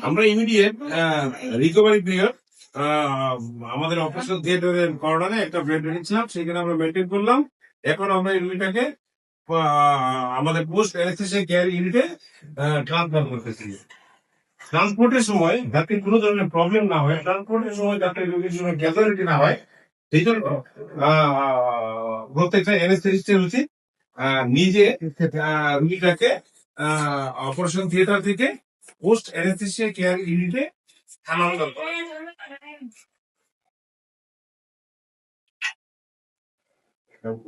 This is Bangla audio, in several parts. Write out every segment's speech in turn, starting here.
আমরা ইমিডিয়েট রিকভারি পিরিয়ড আমাদের অপারেশন থিয়েটারের কর্নারে একটা বেড রেখেছিলাম, সেখানে আমরা মেনটেন করলাম। এখন আমরা রুগীটাকে আমাদের পোস্ট অ্যানেস্থেসিয়া কেয়ার ইউনিটে ট্রান্সফার করতেছি। ট্রান্সপোর্টের সময় যাতে কোনো ধরনের প্রবলেম না হয়, ট্রান্সপোর্টের সময় যাতে রোগীর জন্য ক্যাজুয়ালিটি না হয়, সেই জন্য প্রত্যেকটা অ্যানেস্থেসিস্টের উচিত নিজে রুগীটাকে অপারেশন থিয়েটার থেকে পোস্ট অ্যানেস্থেসিয়া কেয়ার ইউনিটে স্থানান্তর করা।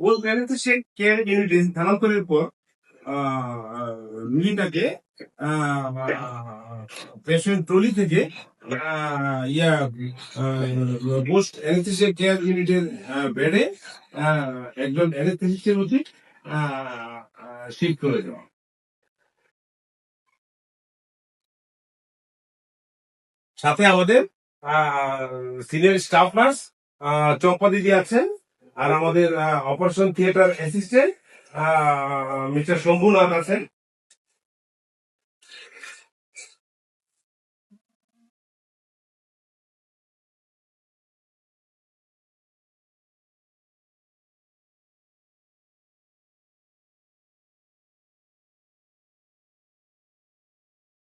পোস্ট অ্যানেস্থেসিয়া কেয়ার ইউনিটে স্থানান্তরের পর রুগীটাকে পেশেন্ট ট্রলি থেকে পোস্ট অ্যানেস্থেসিয়া কেয়ার ইউনিটের বেডে একজন অ্যানেস্থেসিস্টের উচিত শিফট করে দেওয়া। সাথে আমাদের সিনিয়র স্টাফ নার্স চম্পা দিদি আছেন, আর আমাদের operation theatre assistant mister Shambhunath আছেন।